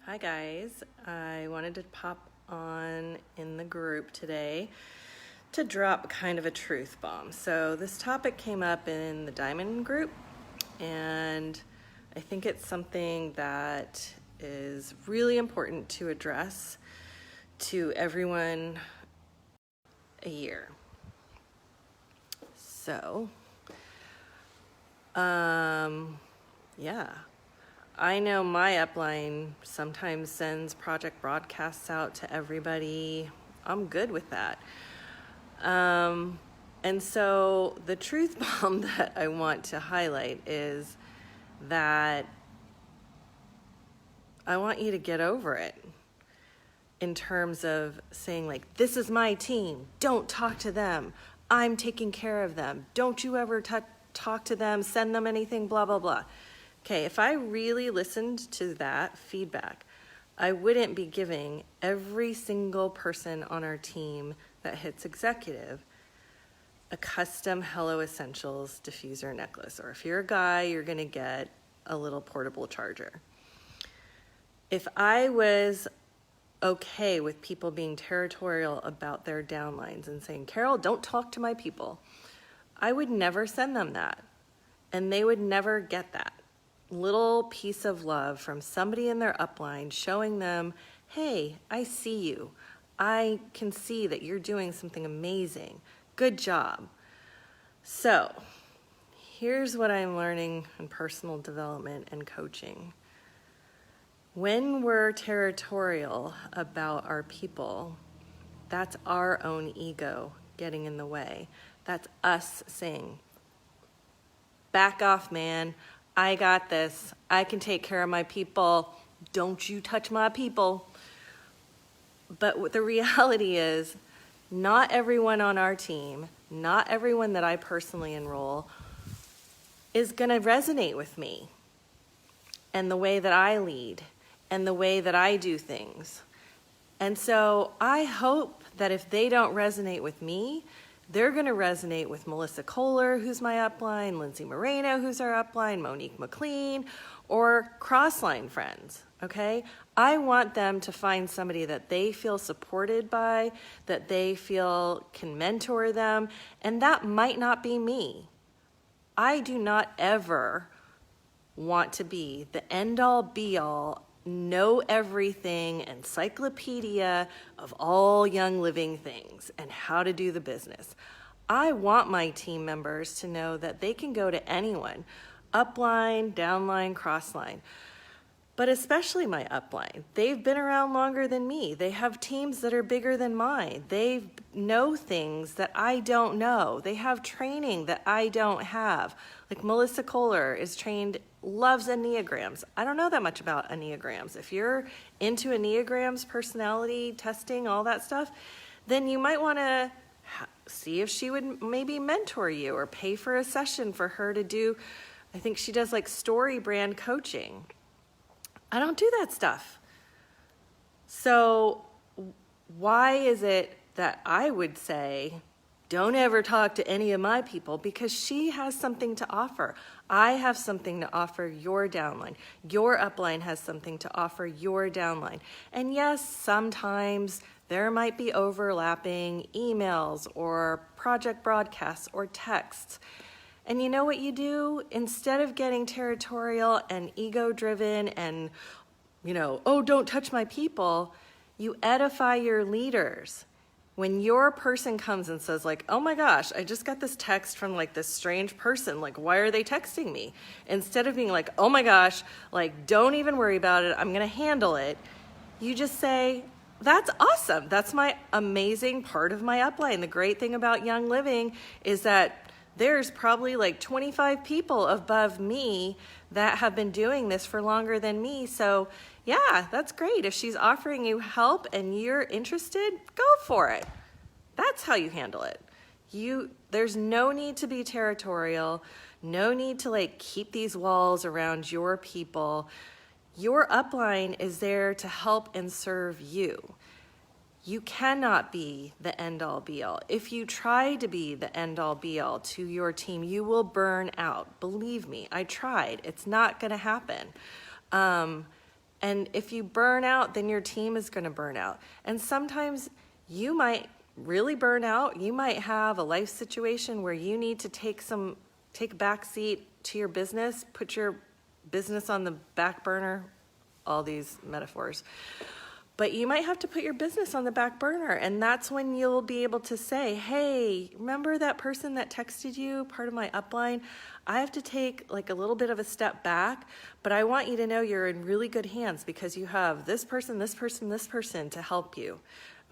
Hi guys, I wanted to pop on in the group today to drop kind of a truth bomb. So this topic came up in the Diamond group, and I think it's something that is really important to address to everyone a year. So, yeah. I know my upline sometimes sends project broadcasts out to everybody. I'm good with that. And so the truth bomb that I want to highlight is that I want you to get over it in terms of saying, like, this is my team. Don't talk to them. I'm taking care of them. Don't you ever talk to them, send them anything, blah, blah, blah. Okay, if I really listened to that feedback, I wouldn't be giving every single person on our team that hits executive a custom Hello Essentials diffuser necklace. Or if you're a guy, you're gonna get a little portable charger. If I was okay with people being territorial about their downlines and saying, Carol, don't talk to my people, I would never send them that. And they would never get that little piece of love from somebody in their upline showing them, hey, I see you. I can see that you're doing something amazing. Good job. So here's what I'm learning in personal development and coaching. When we're territorial about our people, that's our own ego getting in the way. That's us saying, back off, man. I got this. I can take care of my people. Don't you touch my people. But what the reality is, not everyone on our team, not everyone that I personally enroll is going to resonate with me and the way that I lead and the way that I do things. And so I hope that if they don't resonate with me, they're going to resonate with Melissa Kohler, who's my upline, Lindsay Moreno, who's our upline, Monique McLean, or crossline friends, okay? I want them to find somebody that they feel supported by, that they feel can mentor them, and that might not be me. I do not ever want to be the end-all, be-all, know everything encyclopedia of all young living things and how to do the business. I want my team members to know that they can go to anyone, upline, downline, crossline, but especially my upline. They've been around longer than me. They have teams that are bigger than mine. They know things that I don't know. They have training that I don't have. Like Melissa Kohler is trained, loves Enneagrams. I don't know that much about Enneagrams. If you're into Enneagrams, personality testing, all that stuff, then you might want to see if she would maybe mentor you or pay for a session for her to do. I think she does like story brand coaching. I don't do that stuff. So why is it that I would say, don't ever talk to any of my people? Because she has something to offer. I have something to offer your downline. Your upline has something to offer your downline. And yes, sometimes there might be overlapping emails or project broadcasts or texts. And you know what you do? Instead of getting territorial and ego-driven and, oh, don't touch my people, you edify your leaders. When your person comes and says, like, oh my gosh, I just got this text from like this strange person, like, why are they texting me? Instead of being like, oh my gosh, like, don't even worry about it, I'm gonna handle it, you just say, that's awesome. That's my amazing part of my upline. The great thing about Young Living is that there's probably like 25 people above me that have been doing this for longer than me. So yeah, that's great. If she's offering you help and you're interested, go for it. That's how you handle it. There's no need to be territorial, no need to like keep these walls around your people. Your upline is there to help and serve you. You cannot be the end-all be-all. If you try to be the end-all be-all to your team, you will burn out. Believe me, I tried. It's not going to happen. And if you burn out, then your team is going to burn out. And sometimes you might really burn out. You might have a life situation where you need to take a back seat to your business, put your business on the back burner, all these metaphors. But you might have to put your business on the back burner, and that's when you'll be able to say, hey, remember that person that texted you, part of my upline? I have to take like a little bit of a step back, but I want you to know you're in really good hands because you have this person, this person, this person to help you.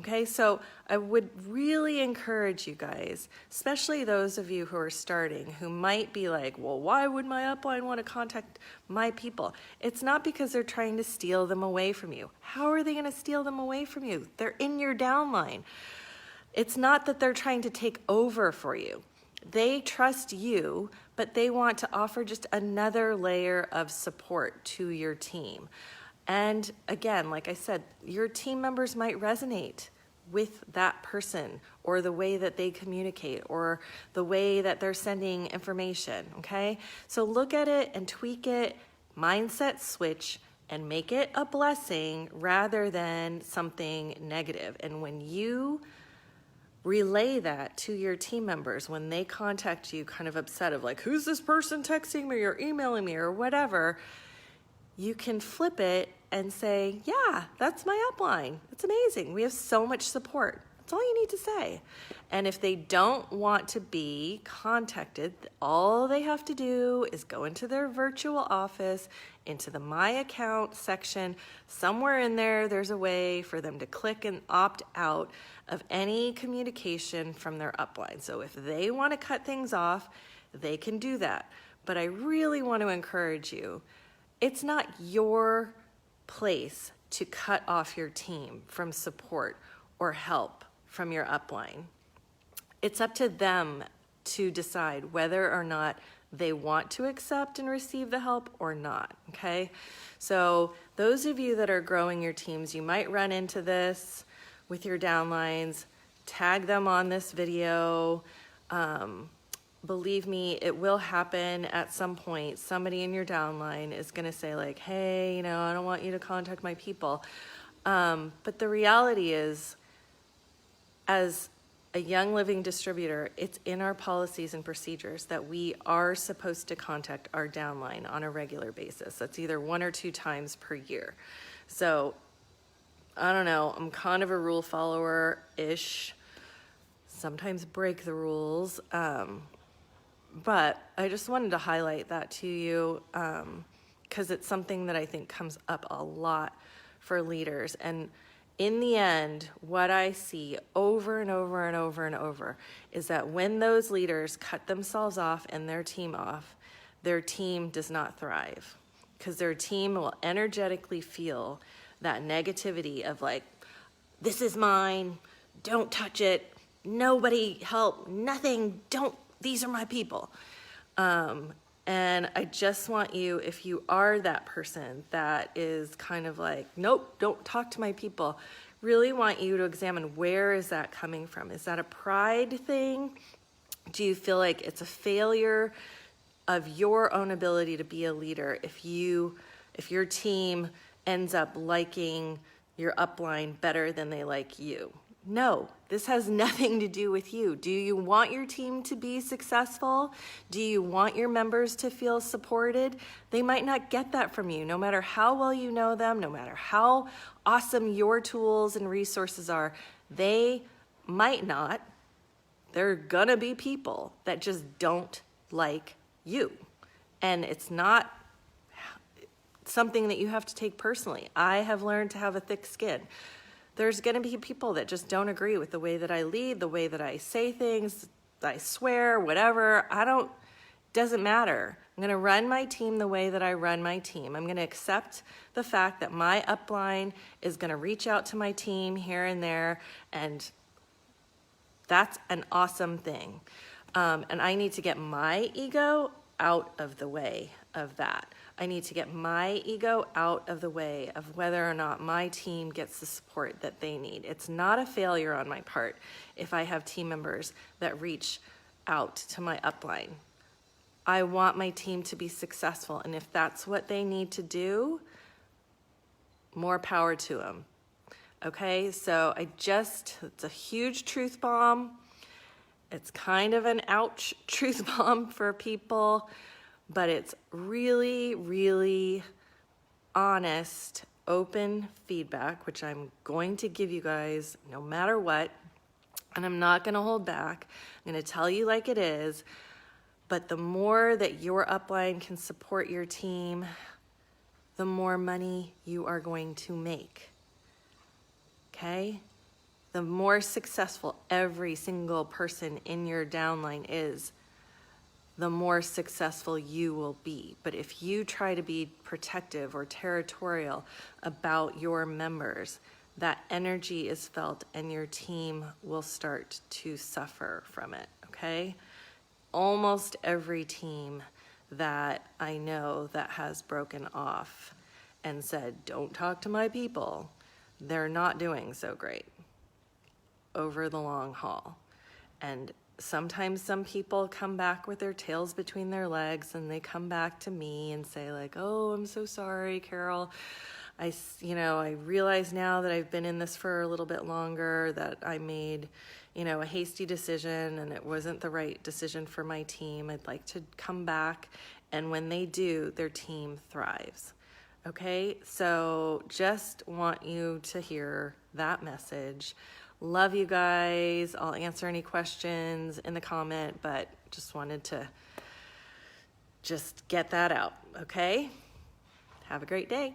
Okay, so I would really encourage you guys, especially those of you who are starting, who might be like, well, why would my upline want to contact my people? It's not because they're trying to steal them away from you. How are they going to steal them away from you? They're in your downline. It's not that they're trying to take over for you. They trust you, but they want to offer just another layer of support to your team. And again, like I said, your team members might resonate with that person or the way that they communicate or the way that they're sending information, okay? So look at it and tweak it, mindset switch, and make it a blessing rather than something negative. And when you relay that to your team members, when they contact you kind of upset of like, who's this person texting me or emailing me or whatever, you can flip it and say, yeah, that's my upline. It's amazing. We have so much support. That's all you need to say. And if they don't want to be contacted, all they have to do is go into their virtual office, into the My Account section. Somewhere in there, there's a way for them to click and opt out of any communication from their upline. So if they want to cut things off, they can do that. But I really want to encourage you, it's not your place to cut off your team from support or help from your upline. It's up to them to decide whether or not they want to accept and receive the help or not, okay? So those of you that are growing your teams, you might run into this with your downlines. Tag them on this video. Believe me, it will happen at some point. Somebody in your downline is gonna say like, hey, I don't want you to contact my people. But the reality is, as a Young Living distributor, it's in our policies and procedures that we are supposed to contact our downline on a regular basis. That's either 1 or 2 times per year. So, I don't know, I'm kind of a rule follower-ish. Sometimes break the rules. But I just wanted to highlight that to you because it's something that I think comes up a lot for leaders. And in the end, what I see over and over and over and over is that when those leaders cut themselves off and their team off, their team does not thrive because their team will energetically feel that negativity of like, this is mine, don't touch it, nobody help, nothing, these are my people. And I just want you, if you are that person that is kind of like, nope, don't talk to my people, really want you to examine where is that coming from? Is that a pride thing? Do you feel like it's a failure of your own ability to be a leader if your team ends up liking your upline better than they like you? No, this has nothing to do with you. Do you want your team to be successful? Do you want your members to feel supported? They might not get that from you, no matter how well you know them, no matter how awesome your tools and resources are. They might not. There are gonna be people that just don't like you. And it's not something that you have to take personally. I have learned to have a thick skin. There's going to be people that just don't agree with the way that I lead, the way that I say things, I swear, whatever. Doesn't matter. I'm going to run my team the way that I run my team. I'm going to accept the fact that my upline is going to reach out to my team here and there, and that's an awesome thing. And I need to get my ego out of the way of that. I need to get my ego out of the way of whether or not my team gets the support that they need. It's not a failure on my part if I have team members that reach out to my upline. I want my team to be successful, and if that's what they need to do, more power to them. Okay, so it's a huge truth bomb. It's kind of an ouch truth bomb for people, but it's really, really honest, open feedback, which I'm going to give you guys no matter what, and I'm not going to hold back. I'm going to tell you like it is, but the more that your upline can support your team, the more money you are going to make. Okay? The more successful every single person in your downline is, the more successful you will be. But if you try to be protective or territorial about your members, that energy is felt and your team will start to suffer from it, okay? Almost every team that I know that has broken off and said, don't talk to my people, they're not doing so great over the long haul. And sometimes some people come back with their tails between their legs and they come back to me and say like, oh, I'm so sorry, Carol. I realize now that I've been in this for a little bit longer that I made, a hasty decision and it wasn't the right decision for my team. I'd like to come back. And when they do, their team thrives. Okay, so just want you to hear that message. Love you guys. I'll answer any questions in the comment, but just wanted to just get that out, okay? Have a great day.